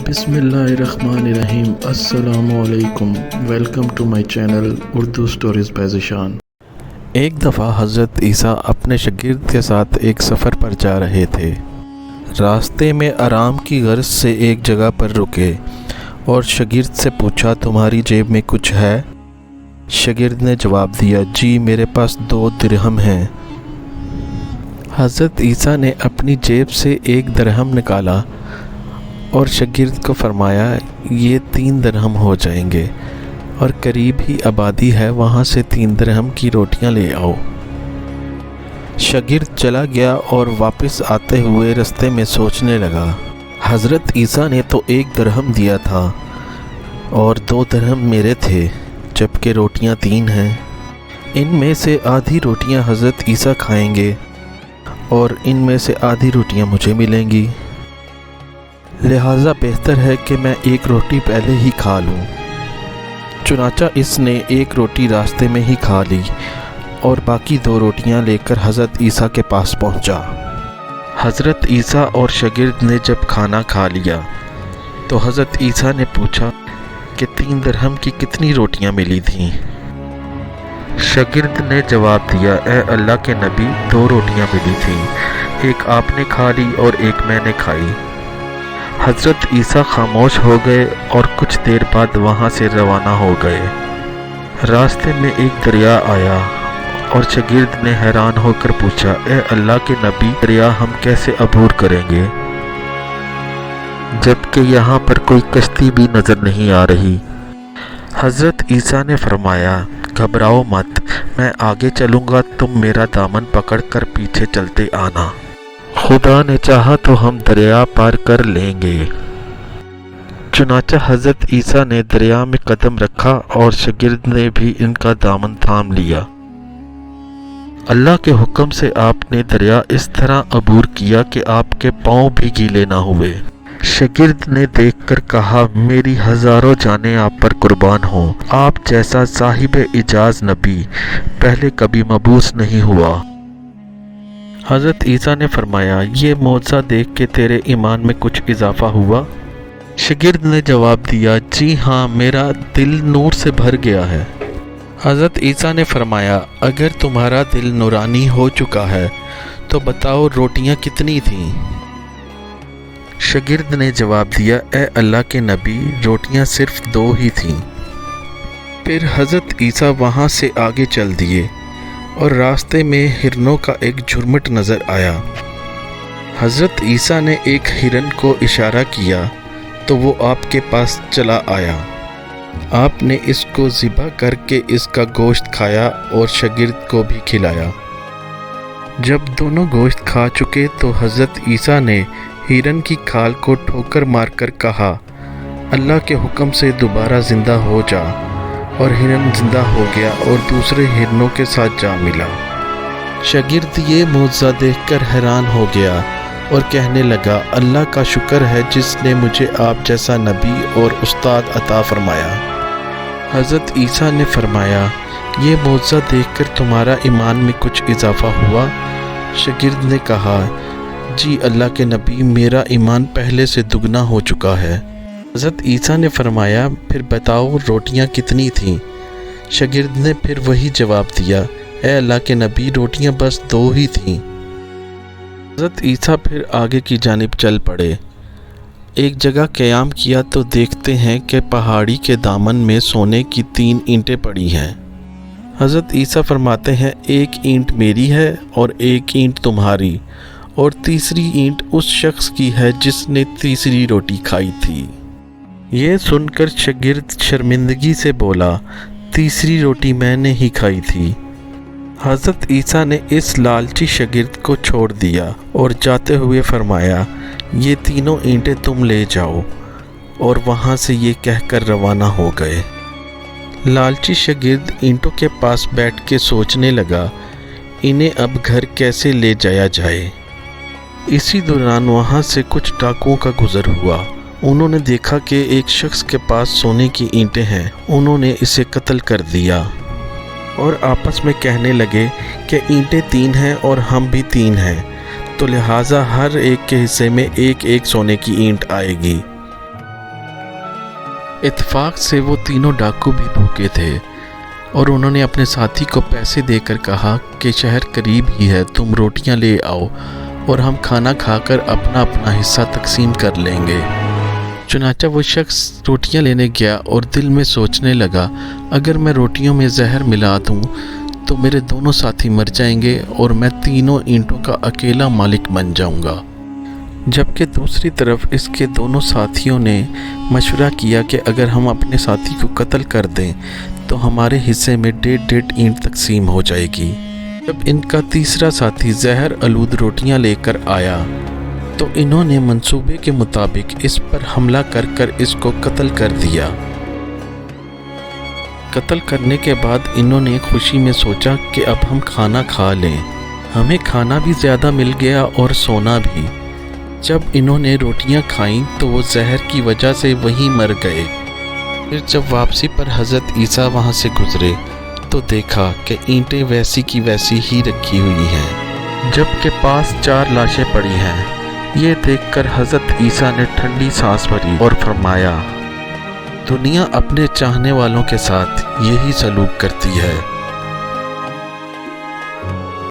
बिस्मिल्लाहिर्रहमानिर्रहीम। अस्सलामु अलैकुम। Welcome to my channel Urdu stories by Zeeshan. एक दफ़ा हज़रत ईसा अपने शागिर्द के साथ एक सफ़र पर जा रहे थे। रास्ते में आराम की गर्ज से एक जगह पर रुके और शागिर्द से पूछा, तुम्हारी जेब में कुछ है? शागिर्द ने जवाब दिया, जी मेरे पास 2 दिरहम हैं। हज़रत ईसा ने अपनी जेब से 1 दिरहम निकाला और शागिर्द को फरमाया, ये 3 दिरहम हो जाएंगे और करीब ही आबादी है, वहाँ से 3 दिरहम की रोटियां ले आओ। शागिर्द चला गया और वापस आते हुए रास्ते में सोचने लगा, हज़रत ईसा ने तो 1 दिरहम दिया था और 2 दिरहम मेरे थे, जबकि रोटियां 3 हैं। इनमें से आधी रोटियां हज़रत ईसा खाएंगे और इनमें से आधी रोटियां मुझे मिलेंगी, लिहाजा बेहतर है कि मैं 1 रोटी पहले ही खा लूँ। चुनाचा इसने 1 रोटी रास्ते में ही खा ली और बाकी 2 रोटियां लेकर हज़रत ईसा के पास पहुंचा। हज़रत ईसा और शागिर्द ने जब खाना खा लिया तो हज़रत ईसा ने पूछा कि 3 दिरहम की कितनी रोटियां मिली थीं? शागिर्द ने जवाब दिया, ए अल्लाह के नबी, 2 रोटियां मिली थीं, एक आपने खा ली और एक मैंने खाई। हज़रत ईसा खामोश हो गए और कुछ देर बाद वहाँ से रवाना हो गए। रास्ते में एक दरिया आया और शागिर्द ने हैरान होकर पूछा, ए अल्लाह के नबी, दरिया हम कैसे अबूर करेंगे जबकि यहाँ पर कोई कश्ती भी नज़र नहीं आ रही? हज़रत ईसा ने फरमाया, घबराओ मत, मैं आगे चलूँगा, तुम मेरा दामन पकड़कर पीछे चलते आना, खुदा ने चाहा तो हम दरिया पार कर लेंगे। चुनाचा हज़रत ईसा ने दरिया में कदम रखा और शागिर्द ने भी इनका दामन थाम लिया। अल्लाह के हुक्म से आपने दरिया इस तरह अबूर किया कि आपके पाँव भी गीले ना हुए। शागिर्द ने देखकर कहा, मेरी हज़ारों जानें आप पर कुर्बान हों, आप जैसा साहिब इजाज़ नबी पहले कभी मबूस नहीं हुआ। हज़रत ईसा ने फरमाया, ये मौजज़ा देख के तेरे ईमान में कुछ इजाफ़ा हुआ? शागिर्द ने जवाब दिया, जी हाँ, मेरा दिल नूर से भर गया है। हज़रत ईसा ने फरमाया, अगर तुम्हारा दिल नूरानी हो चुका है तो बताओ रोटियां कितनी थीं? शागिर्द ने जवाब दिया, ए अल्लाह के नबी, रोटियां सिर्फ 2 ही थीं। फिर हज़रत ईसा वहाँ से आगे चल दिए और रास्ते में हिरनों का एक झुरमुट नज़र आया। हज़रत ईसा ने एक हिरन को इशारा किया तो वो आपके पास चला आया। आपने इसको ज़िबा करके इसका गोश्त खाया और शागिर्द को भी खिलाया। जब दोनों गोश्त खा चुके तो हज़रत ईसा ने हिरन की खाल को ठोकर मारकर कहा, अल्लाह के हुक्म से दोबारा ज़िंदा हो जा, और हिरन जिंदा हो गया और दूसरे हिरनों के साथ जा मिला। शागिर्द ये मौजज़ा देखकर हैरान हो गया और कहने लगा, अल्लाह का शुक्र है जिसने मुझे आप जैसा नबी और उस्ताद अता फरमाया। हज़रत ईसा ने फरमाया, ये मौजज़ा देखकर तुम्हारा ईमान में कुछ इजाफ़ा हुआ? शागिर्द ने कहा, जी अल्लाह के नबी, मेरा ईमान पहले से दुगना हो चुका है। हज़रत ईसा ने फरमाया, फिर बताओ रोटियां कितनी थीं? शागिर्द ने फिर वही जवाब दिया, ए अल्लाह के नबी, रोटियां बस 2 ही थीं। हज़रत ईसा फिर आगे की जानिब चल पड़े। एक जगह क़याम किया तो देखते हैं कि पहाड़ी के दामन में सोने की 3 ईंटें पड़ी हैं। हज़रत ईसा फरमाते हैं, 1 ईंट मेरी है और 1 ईंट तुम्हारी, और तीसरी ईंट उस शख्स की है जिसने तीसरी रोटी खाई थी। ये सुनकर शागिर्द शर्मिंदगी से बोला, तीसरी रोटी मैंने ही खाई थी। हज़रत ईसा ने इस लालची शागिर्द को छोड़ दिया और जाते हुए फरमाया, ये तीनों ईंटें तुम ले जाओ, और वहाँ से ये कहकर रवाना हो गए। लालची शागिर्द ईंटों के पास बैठ के सोचने लगा, इन्हें अब घर कैसे ले जाया जाए। इसी दौरान वहाँ से कुछ डाकुओं का गुज़र हुआ। उन्होंने देखा कि एक शख्स के पास सोने की ईंटें हैं। उन्होंने इसे कत्ल कर दिया और आपस में कहने लगे कि ईंटें 3 हैं और हम भी 3 हैं, तो लिहाजा हर एक के हिस्से में 1-1 सोने की ईंट आएगी। इत्तेफाक से वो तीनों डाकू भी भूखे थे और उन्होंने अपने साथी को पैसे देकर कहा कि शहर करीब ही है, तुम रोटियां ले आओ और हम खाना खाकर अपना अपना हिस्सा तकसीम कर लेंगे। चुनांचे वो शख्स रोटियां लेने गया और दिल में सोचने लगा, अगर मैं रोटियों में जहर मिला दूं तो मेरे दोनों साथी मर जाएंगे और मैं तीनों ईंटों का अकेला मालिक बन जाऊंगा। जबकि दूसरी तरफ इसके दोनों साथियों ने मशवरा किया कि अगर हम अपने साथी को कत्ल कर दें तो हमारे हिस्से में 1.5 ईंट तकसीम हो जाएगी। जब इनका तीसरा साथी जहर आलूद रोटियां लेकर आया तो इन्होंने मंसूबे के मुताबिक इस पर हमला कर इसको कत्ल कर दिया। कत्ल करने के बाद इन्होंने खुशी में सोचा कि अब हम खाना खा लें, हमें खाना भी ज़्यादा मिल गया और सोना भी। जब इन्होंने रोटियां खाईं तो वो जहर की वजह से वहीं मर गए। फिर जब वापसी पर हज़रत ईसा वहाँ से गुज़रे तो देखा कि ईंटें वैसी की वैसी ही रखी हुई हैं, जबकि पास 4 लाशें पड़ी हैं। ये देखकर हज़रत ईसा ने ठंडी सांस भरी और फरमाया, दुनिया अपने चाहने वालों के साथ यही सलूक करती है।